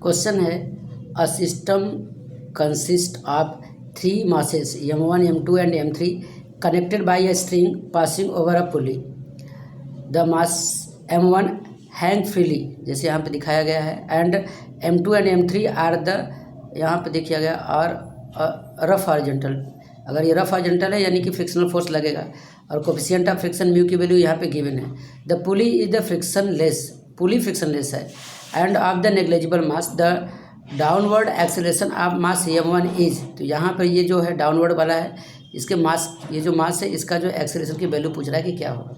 Question है a system consist of 3 masses m1 m2 and m3 connected by a string passing over a pulley. The mass m1 hang freely जैसे यहाँ पे दिखाया गया है and m2 and m3 are the यहाँ पे देखिया गया और रफ हॉरिजॉन्टल. अगर ये रफ हॉरिजॉन्टल है यानी कि फ्रिक्शनल फोर्स लगेगा और कोफिशिएंट ऑफ फ्रिक्शन म्यू की वैल्यू यहाँ पे गिवन है. The pulley is the frictionless, pulley frictionless है and of the negligible mass the downward acceleration of mass m1 is. तो यहाँ पर ये जो है डाउनवर्ड वाला है, इसके मास, ये जो मास है इसका जो एक्सेलरेशन की वैल्यू पूछ रहा है कि क्या होगा.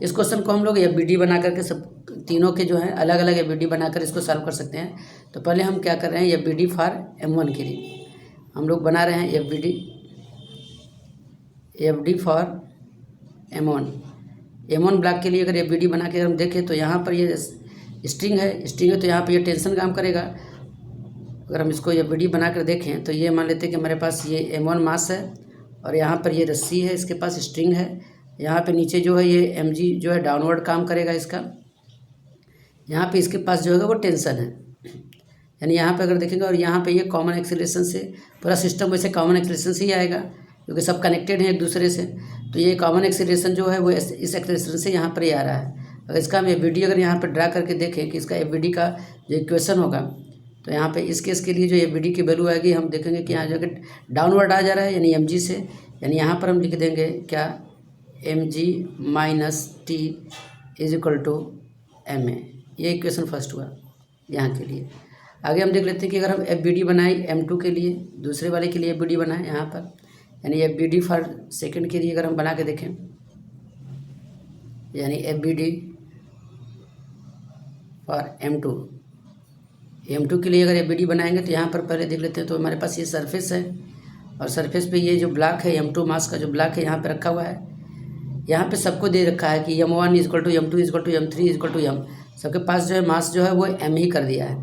इस क्वेश्चन को हम लोग FBD बना करके सब तीनों के जो है अलग अलग FBD बनाकर इसको सॉल्व कर सकते हैं. तो पहले हम क्या कर रहे हैं, FBD फॉर m1 के लिए हम लोग बना रहे हैं FBD फॉर m1 ब्लॉक के लिए. अगर FBD बना के हम देखें तो यहाँ पर ये स्ट्रिंग है तो यहाँ पर ये टेंशन काम करेगा. अगर हम इसको FBD बना कर देखें तो ये मान लेते हैं कि हमारे पास ये m1 मास है और यहाँ पर ये रस्सी है, इसके पास स्ट्रिंग है. यहाँ पे नीचे जो है ये mg जो है डाउनवर्ड काम करेगा इसका. यहाँ पे इसके पास जो है वो टेंशन है, यानी यहाँ पे अगर देखेंगे और यहाँ पे ये कॉमन एक्सीलरेशन से पूरा सिस्टम वैसे कॉमन एक्सीलरेशन से ही आएगा क्योंकि सब कनेक्टेड हैं एक दूसरे से. तो ये कॉमन एक्सीलरेशन जो है वो इस एक्सीलरेशन से यहाँ पर ही आ रहा है. अगर इसका हम FBD अगर यहाँ पर ड्रा करके देखें कि इसका FBD का जो इक्वेशन होगा तो यहाँ पे इस केस के लिए जो FBD की वैल्यू आएगी हम देखेंगे कि यहाँ जो डाउनवर्ड आ जा रहा है यानी mg से, यानी यहाँ पर हम लिख देंगे क्या mg minus t is equal to ma. ये इक्वेशन फर्स्ट हुआ यहाँ के लिए. आगे हम देख लेते हैं कि अगर हम FBD बनाए m2 के लिए, दूसरे वाले के लिए FBD बनाए यहाँ पर, यानी FBD फॉर सेकंड के लिए अगर हम बना के देखें, यानी FBD फॉर m2 के लिए अगर FBD बनाएंगे तो यहाँ पर पहले देख लेते हैं. तो हमारे पास ये सरफेस है और सरफेस पे ये जो ब्लॉक है m2 मास का जो ब्लॉक है यहाँ पे रखा हुआ है. यहाँ पे सबको दे रखा है कि m1 is equal to m2 is equal to m3 is equal to m. सबके पास जो है मास जो है वो m ही कर दिया है.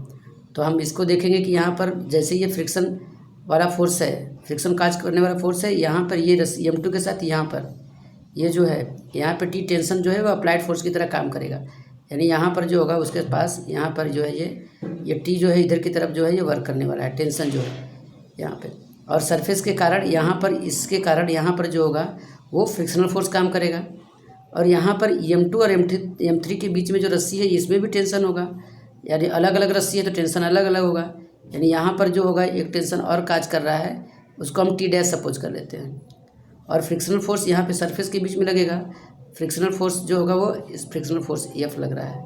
तो हम इसको देखेंगे कि यहाँ पर जैसे ये फ्रिक्शन वाला फोर्स है, फ्रिक्शन काज करने वाला फोर्स है, यहाँ पर ये m2 के साथ यहाँ पर ये जो है यहाँ पर टी टेंशन जो है वो अप्लाइड फोर्स की तरह काम करेगा. यानी यहाँ पर जो होगा उसके पास यहाँ पर जो है ये टी जो है इधर की तरफ जो है ये वर्क करने वाला है, टेंशन जो है यहाँ पे. और सरफेस के कारण यहाँ पर, इसके कारण यहाँ पर जो होगा वो फ्रिक्शनल फोर्स काम करेगा. और यहाँ पर m2 और m3 के बीच में जो रस्सी है इसमें भी टेंशन होगा, यानी अलग अलग रस्सी है तो टेंशन अलग अलग होगा. यानी यहाँ पर जो होगा एक टेंशन और काज कर रहा है, उसको हम T डैश सपोज कर लेते हैं. और फ्रिक्शनल फोर्स यहाँ पे सरफेस के बीच में लगेगा. फ्रिक्शनल फोर्स जो होगा वो इस फ्रिक्शनल फोर्स F लग रहा है.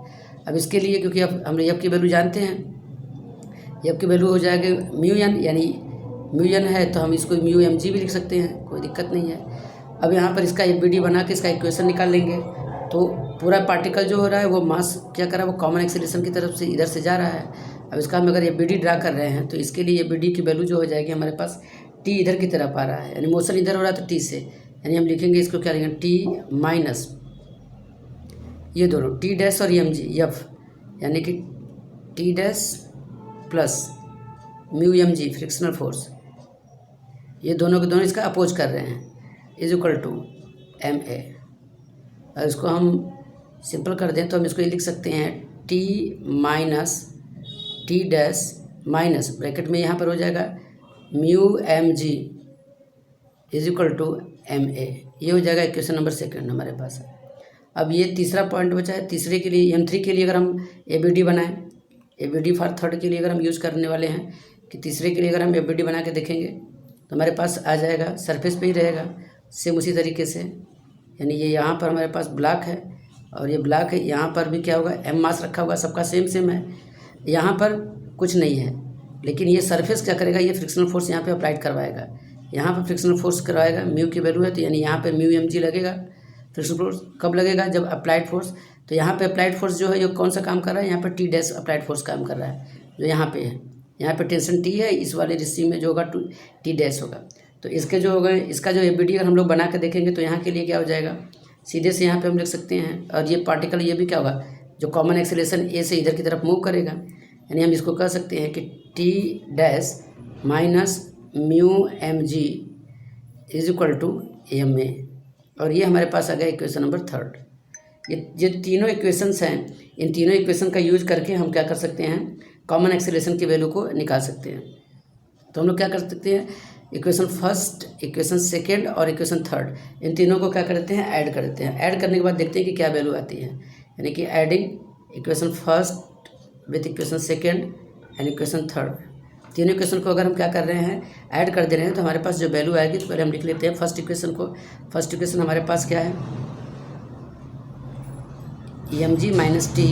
अब इसके लिए क्योंकि अब हम F की वैल्यू जानते हैं, F की वैल्यू हो जाएगी μn, यानी μn है तो हम इसको μmg भी लिख सकते हैं, कोई दिक्कत नहीं है. अब यहाँ पर इसका FBD बना के इसका इक्वेशन निकाल लेंगे. तो पूरा पार्टिकल जो हो रहा है वो मास क्या कर रहा है, वो कॉमन एक्सीलरेशन की तरफ से इधर से जा रहा है. अब इसका हम अगर FBD ड्रा कर रहे हैं तो इसके लिए FBD की वैल्यू जो हो जाएगी हमारे पास t इधर की तरफ आ रहा है, यानी मोशन इधर हो रहा है तो t से, यानी हम लिखेंगे इसको क्या लिखेंगे t माइनस ये दोनों t डैश और mg f, यानी कि t dash plus μmg frictional force, ये दोनों के दोनों इसका अपोज कर रहे हैं, इज इक्वल टू ma. और इसको हम सिंपल कर दें तो हम इसको ये लिख सकते हैं t minus t dash minus bracket में यहाँ पर हो जाएगा μmg is equal to ma. ये हो जाएगा इक्वेशन नंबर सेकंड हमारे पास है. अब ये तीसरा पॉइंट बचा है. तीसरे के लिए m3 के लिए अगर हम FBD बनाएं, FBD फॉर थर्ड के लिए अगर हम यूज़ करने वाले हैं कि तीसरे के लिए अगर हम FBD बना के देखेंगे तो हमारे पास आ जाएगा, सरफेस पे ही रहेगा सेम उसी तरीके से. यानी ये यहाँ पर हमारे पास ब्लॉक है और ये ब्लॉक है, यहाँ पर भी क्या होगा m मास रखा हुआ, सबका सेम है. यहाँ पर कुछ नहीं है लेकिन ये सरफेस क्या करेगा, ये फ्रिक्शनल फोर्स यहाँ पे अप्लाइड करवाएगा. यहाँ पर फ्रिक्शनल फोर्स करवाएगा, म्यू की वैल्यू है तो यानी यहाँ पे μmg लगेगा. फ्रिक्शनल फोर्स कब लगेगा, जब अप्लाइड फोर्स. तो यहाँ पे अप्लाइड फोर्स जो है ये कौन सा काम कर रहा है, यहाँ पर t डैश अप्लाइड फोर्स काम कर रहा है जो यहाँ पे है. यहाँ पे टेंशन t है, इस वाले रस्सी में जो होगा t डैश होगा. तो इसके जो होगा, इसका जो FBD अगर हम लोग बना के देखेंगे तो यहाँ के लिए क्या हो जाएगा, सीधे से यहाँ पे हम लिख सकते हैं. और ये पार्टिकल ये भी क्या होगा, जो कॉमन एक्सीलरेशन a से इधर की तरफ मूव करेगा, यानी हम इसको कह सकते हैं कि t dash minus μmg is equal to ma. और ये हमारे पास आ गया इक्वेशन नंबर थर्ड. ये तीनों इक्वेशंस हैं, इन तीनों इक्वेशन का यूज करके हम क्या कर सकते हैं, कॉमन एक्सेलरेशन की वैल्यू को निकाल सकते हैं। तो हम लोग क्या कर सकते हैं, इक्वेशन फर्स्ट, इक्वेशन सेकेंड और इक्वेशन थर्ड, इन तीनों को क्या करते हैं, ऐड कर देते हैं। ऐड करने के बाद देखते हैं कि क्या वैल्यू आती है, यानी कि adding equation first with equation second and equation third, तीनों इक्वेशन को अगर हम क्या कर रहे हैं, ऐड कर दे रहे हैं, तो हमारे पास जो वैल्यू आएगी, तो पहले हम लिख लेते हैं फर्स्ट इक्वेशन को। फर्स्ट इक्वेशन हमारे पास क्या है, mg minus T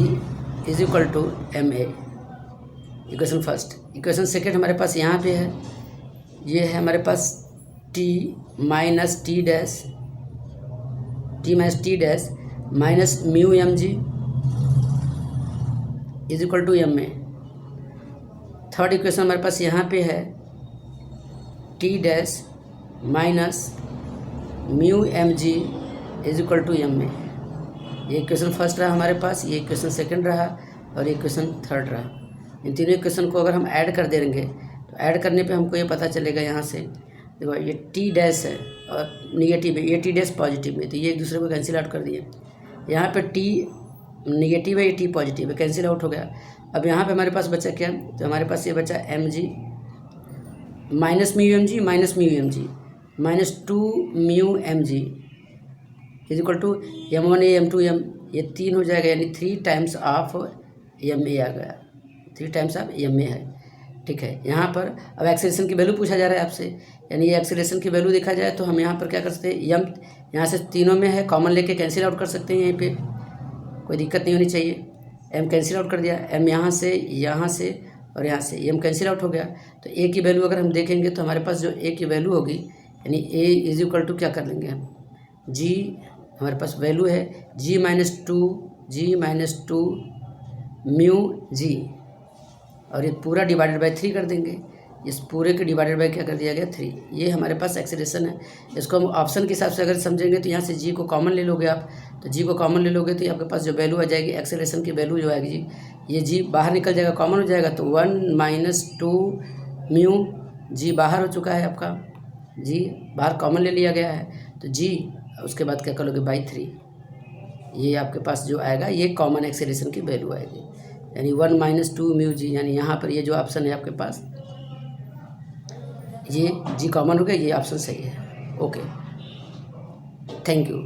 is equal to M A, equation first. Equation second हमारे पास यहाँ पे है, ये है हमारे पास t minus T dash, T minus T dash minus mu M G is equal to M A. Third equation हमारे पास यहाँ पे है T dash minus mu M G is equal to M A. ये इक्वेशन फर्स्ट रहा हमारे पास, ये इक्वेशन सेकंड रहा और ये इक्वेशन थर्ड रहा। इन तीनों इक्वेशन को अगर हम ऐड कर देंगे, तो ऐड करने पे हमको ये पता चलेगा, यहाँ से देखो ये टी डैश है और निगेटिव है, ये टी डैश पॉजिटिव में, तो ये एक दूसरे को कैंसिल आउट कर दिए। यहाँ पे टी निगेटिव है, ये टी पॉजिटिव है, कैंसिल आउट हो गया। अब यहाँ पे हमारे पास बचा क्या, तो हमारे पास ये बचा M G minus mu M G minus mu M G minus two mu M G is equal to M one A M two M, ये तीन हो जाएगा, यानी 3 टाइम्स ऑफ एम ए आ गया, 3 टाइम्स ऑफ एम ए है। ठीक है, यहाँ पर अब एक्सेलरेशन की वैल्यू पूछा जा रहा है आपसे, यानी ये एक्सेलरेशन की वैल्यू देखा जाए तो हम यहाँ पर क्या कर सकते हैं, एम यहाँ से तीनों में है, कॉमन लेके कैंसिल आउट कर सकते हैं, यहीं पे कोई दिक्कत नहीं होनी चाहिए। एम कैंसिल आउट कर दिया, एम यहाँ से और यहाँ से एम कैंसिल आउट हो गया। तो ए की वैल्यू अगर हम देखेंगे तो हमारे पास जो ए की वैल्यू होगी, यानी ए इज इक्वल टू क्या कर लेंगे हम, जी हमारे पास वैल्यू है जी माइनस टू म्यू जी, और ये पूरा डिवाइडेड बाय 3 कर देंगे। इस पूरे के डिवाइडेड बाय क्या कर दिया गया, 3। ये हमारे पास एक्सेलरेशन है। इसको हम ऑप्शन के हिसाब से अगर समझेंगे तो यहाँ से जी को कॉमन ले लोगे आप, तो जी को कॉमन ले लोगे तो आपके पास जो वैल्यू आ जाएगी, एक्सेलरेशन की वैल्यू जो आएगी, ये जी बाहर निकल जाएगा, कॉमन हो जाएगा, तो 1 माइनस 2 म्यू, जी बाहर हो चुका है आपका, जी बाहर कॉमन ले लिया गया है, तो जी उसके बाद क्या करोगे बाई 3, ये आपके पास जो आएगा ये कॉमन एक्सेलरेशन की वैल्यू आएगी, यानी 1 माइनस 2 म्यू जी, यानी यहाँ पर ये जो ऑप्शन है आपके पास, ये जी कॉमन हो गया, ये ऑप्शन सही है। Okay, thank you.